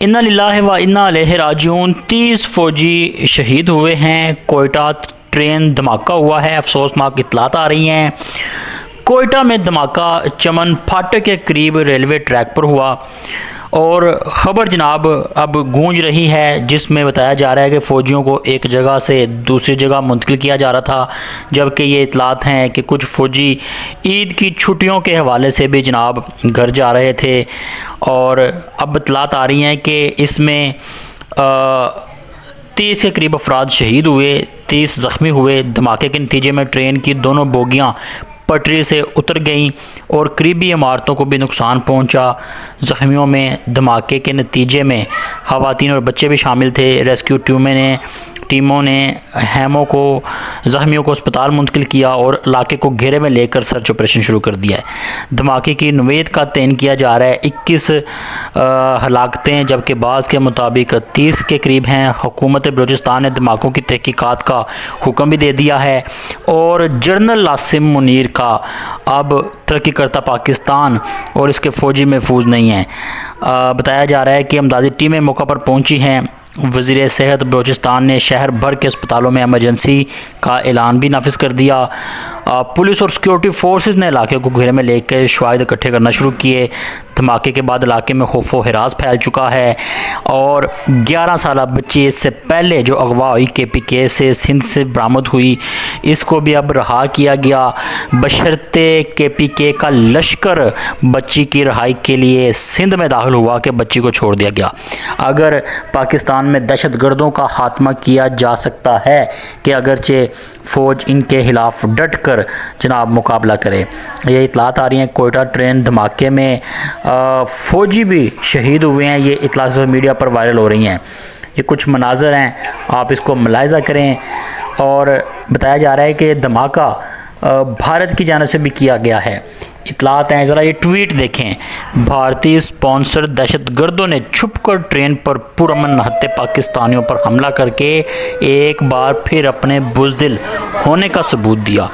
इन्ना लिल्लाहि व इन्ना अलैहि राजिऊन। 30 फौजी शहीद हुए हैं। कोयटा ट्रेन धमाका हुआ है। अफसोसनाक इत्तलात आ रही हैं। कोयटा में धमाका चमन फाटक के करीब रेलवे ट्रैक पर हुआ और ख़बर जनाब अब गूंज रही है, जिसमें बताया जा रहा है कि फ़ौजियों को एक जगह से दूसरी जगह मुंतकिल किया जा रहा था, जबकि ये इत्तलात हैं कि कुछ फ़ौजी ईद की छुट्टियों के हवाले से भी जनाब घर जा रहे थे। और अब इत्तलात आ रही हैं कि इसमें 30 के करीब अफराद शहीद हुए, 30 ज़ख्मी हुए। धमाके के नतीजे में ट्रेन की दोनों बोगियाँ पटरी से उतर गईं और करीबी इमारतों को भी नुकसान पहुंचा। ज़ख्मियों में धमाके के नतीजे में ख़वातीन और बच्चे भी शामिल थे। रेस्क्यू टीमों ने हैमों को ज़ख्मियों को अस्पताल मुंतकिल किया और इलाके को घेरे में लेकर सर्च ऑपरेशन शुरू कर दिया है। धमाके की नवेद का तयन किया जा रहा है। 21 हलाकतें, जबकि बाज़ के मुताबिक 30 के करीब हैं। हुकूमत बलूचिस्तान ने धमाकों की तहकीकात का हुक्म भी दे दिया है और जनरल आसिम मुनीर का अब तरक्की करता पाकिस्तान और इसके फ़ौजी महफूज नहीं हैं। बताया जा रहा है कि इमदादी टीमें मौका पर पहुंची हैं। वज़ीर सेहत बलूचिस्तान ने शहर भर के अस्पतालों में एमरजेंसी का ऐलान भी नाफिज कर दिया। पुलिस और सिक्योरिटी फोर्सेस ने इलाके को घेरे में लेकर शवाहिद इकट्ठे करना शुरू किए। धमाके के बाद इलाके में खौफ व हिरास फैल चुका है और 11 साला बच्ची इससे पहले जो अगवा हुई KPK से सिंध से बरामद हुई, इसको भी अब रहा किया गया बशर्ते KPK का लश्कर बच्ची की रहाई के लिए सिंध में दाखिल हुआ कि बच्ची को छोड़ दिया गया। अगर पाकिस्तान में दहशत गर्दों का खात्मा किया जा सकता है कि अगरचे फ़ौज इनके खिलाफ डट कर जनाब मुकाबला करे। ये इत्तलात आ रही हैं। कोयटा ट्रेन धमाके में फ़ौजी भी शहीद हुए हैं। ये इत्तलात सोशल मीडिया पर वायरल हो रही हैं। ये कुछ मनाज़र हैं, आप इसको मुलाहिज़ा करें। और बताया जा रहा है कि धमाका भारत की जानिब से भी किया गया है। इत्तलात हैं, ज़रा ये ट्वीट देखें। भारतीय स्पॉन्सर दहशत गर्दों ने छुपकर ट्रेन पर पुरअमन नहत्ते पाकिस्तानियों पर हमला करके एक बार फिर अपने बुज़दिल होने का सबूत दिया।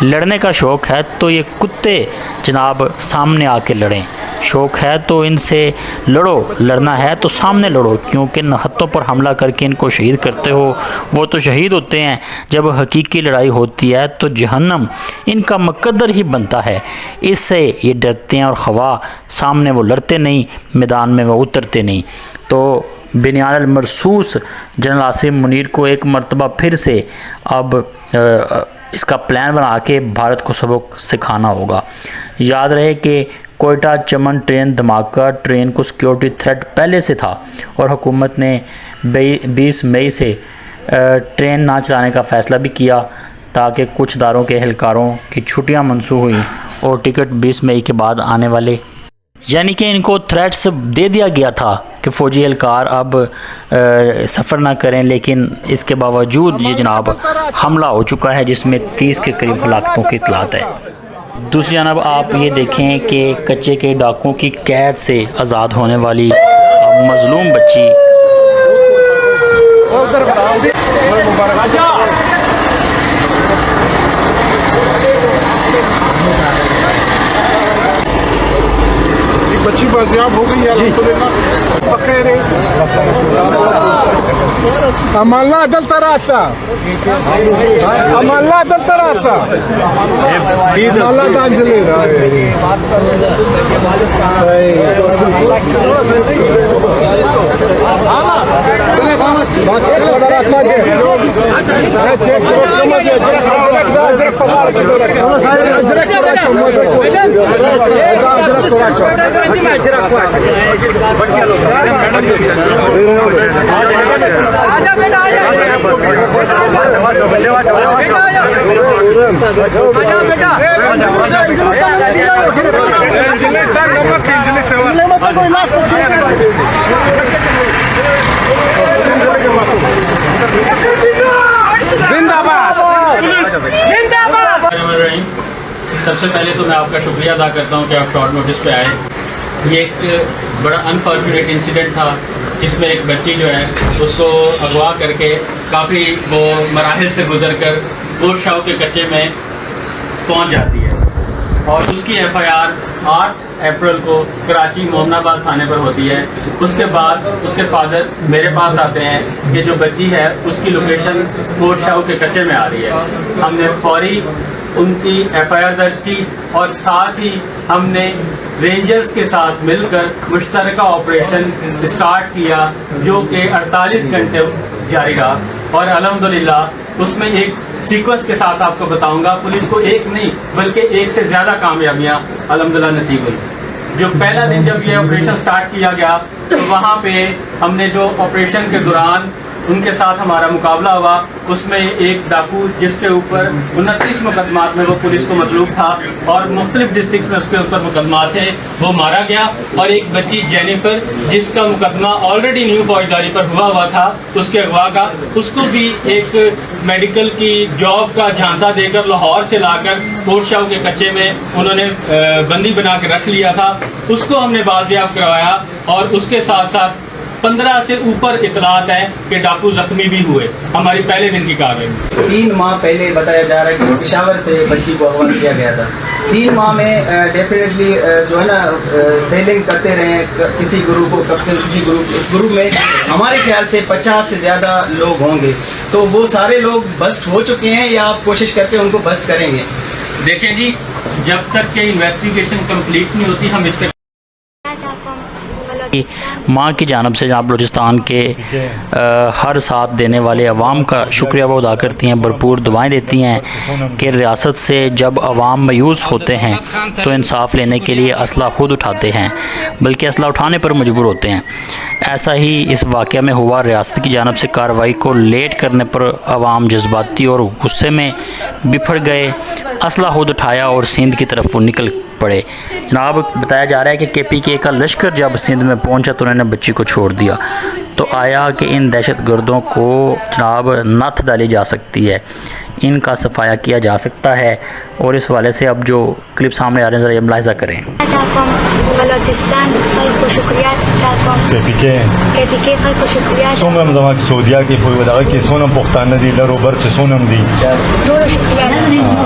लड़ने का शौक़ है तो ये कुत्ते जनाब सामने आके लड़ें। शौक़ है तो इनसे लड़ो, लड़ना है तो सामने लड़ो, क्योंकि नहत्तों पर हमला करके इनको शहीद करते हो। वो तो शहीद होते हैं, जब हकीकी लड़ाई होती है तो जहन्नम इनका मुकद्दर ही बनता है। इससे ये डरते हैं और ख़वा सामने वो लड़ते नहीं, मैदान में वो उतरते नहीं। तो बिनियान अल मरसूस जनरल आसिम मुनीर को एक मरतबा फिर से अब इसका प्लान बना के भारत को सबक सिखाना होगा। याद रहे कि कोयटा चमन ट्रेन धमाका, ट्रेन को सिक्योरिटी थ्रेट पहले से था और हुकूमत ने 20 मई से ट्रेन ना चलाने का फ़ैसला भी किया ताकि कुछ इदारों के एहलकारों की छुट्टियां मनसूख हुई और टिकट 20 मई के बाद आने वाले, यानी कि इनको थ्रेट्स दे दिया गया था कि फ़ौजी एहलकार अब सफ़र ना करें, लेकिन इसके बावजूद ये जनाब हमला हो चुका है जिसमें 30 के करीब हलाकतों की इत्तलात है। दूसरी जानब आप ये देखें कि कच्चे के डाकुओं की कैद से आज़ाद होने वाली मज़लूम बच्ची बाजियाब हो गई अमल्ला दल तरासा अमल्ला दल तरासा अमल्ला दांजले सबसे पहले तो मैं आपका शुक्रिया अदा करता हूं कि आप शॉर्ट नोटिस पे आए। ये एक बड़ा अनफॉर्चुनेट इंसिडेंट था जिसमें एक बच्ची जो है उसको अगवा करके काफ़ी वो मराहिल से गुजर कर गोशाओं के कच्चे में पहुंच जाती है और उसकी FIR 8 अप्रैल को कराची मोमनाबाद थाने पर होती है। उसके बाद उसके फादर मेरे पास आते हैं कि जो बच्ची है उसकी लोकेशन कोट शाहू के कच्चे में आ रही है। हमने फौरी उनकी FIR दर्ज की और साथ ही हमने रेंजर्स के साथ मिलकर मुश्तरका ऑपरेशन स्टार्ट किया जो कि 48 घंटे जारी रहा और अल्हम्दुलिल्लाह उसमें एक सीक्वेंस के साथ आपको बताऊंगा, पुलिस को एक नहीं बल्कि एक से ज़्यादा कामयाबियां अल्हम्दुलिल्लाह नसीब हुई। जो पहला दिन जब ये ऑपरेशन स्टार्ट किया गया तो वहाँ पे हमने जो ऑपरेशन के दौरान उनके साथ हमारा मुकाबला हुआ, उसमें एक डाकू जिसके ऊपर 29 मुकदमात में वो पुलिस को मतलूब था और मुख्तलिफ डिस्ट्रिक्ट में उसके ऊपर मुकदमात थे, वो मारा गया। और एक बच्ची जेनिफर जिसका मुकदमा ऑलरेडी न्यू फौजदारी पर हुआ था उसके अगवा का, उसको भी एक मेडिकल की जॉब का झांसा देकर लाहौर से लाकर कोट शाहू के कच्चे में उन्होंने बंदी बना के रख लिया था, उसको हमने बाजियाब करवाया। और उसके साथ साथ 15 से ऊपर इतलात है कि डाकू जख्मी भी हुए हमारी पहले दिन की कार्रवाई। 3 माह पहले बताया जा रहा है कि पेशावर से बच्ची को अगवा किया गया था। 3 माह में डेफिनेटली जो है ना सेलिंग करते रहे किसी ग्रुप को कप्तान किसी ग्रुप, इस ग्रुप में हमारे ख्याल से 50 से ज़्यादा लोग होंगे। तो वो सारे लोग बस्ट हो चुके हैं या आप कोशिश करके उनको बस्ट करेंगे? देखें जी, जब तक कि इन्वेस्टिगेशन कंप्लीट नहीं होती हम इस पर माँ की जानब से जनाब बलूचिस्तान के हर साथ देने वाले अवाम का शुक्रिया वो अदा करती हैं, भरपूर दुआएं देती हैं कि रियासत से जब अवाम मायूस होते हैं तो इंसाफ लेने के लिए असला खुद उठाते हैं, बल्कि असला उठाने पर मजबूर होते हैं। ऐसा ही इस वाक़या में हुआ। रियासत की जानब से कार्रवाई को लेट करने पर अवाम जज्बाती और गुस्से में बिफर गए, असला खुद उठाया और सिंध की तरफ वो निकल पड़े। जनाब बताया जा रहा है कि KPK का लश्कर जब सिंध में पहुंचा तो उन्होंने बच्ची को छोड़ दिया। तो आया कि इन दहशत गर्दों को जनाब नथ डाली जा सकती है, इनका सफाया किया जा सकता है। और इस हवाले से अब जो क्लिप सामने आ रहे हैं ज़रा ये मुलाहिज़ा करें। सोनम दमा की सऊदिया की फौज वदागा की सोनम पुख्तान दी लरोबर च सोनम दी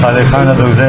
साले खान दोजे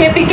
KPK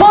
2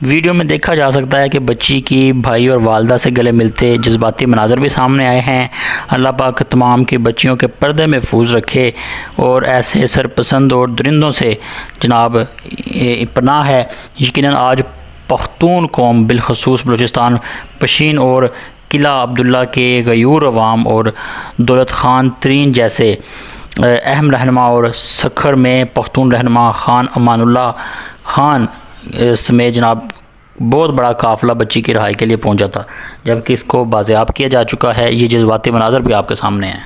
वीडियो में देखा जा सकता है कि बच्ची की भाई और वालदा से गले मिलते जज्बाती मनाजर भी सामने आए हैं। अल्लाह पाक तमाम की बच्चियों के पर्दे महफूज रखे और ऐसे सरपसंद और दरिंदों से जनाब पनाह है। यकीनन आज पख्तून कौम बिलखसूस बलूचिस्तान पशीन और किला अब्दुल्ला के गयूर अवाम और दौलत खान तरीन जैसे अहम रहनुमा और सखर में पख्तून रहनुमा खान अमानुल्लाह खान समेत जनाब बहुत बड़ा काफ़िला बच्ची की रहाई के लिए पहुंचा था, जबकि इसको बाज़ेयाब किया जा चुका है। ये जज्बाती मनाज़र भी आपके सामने हैं।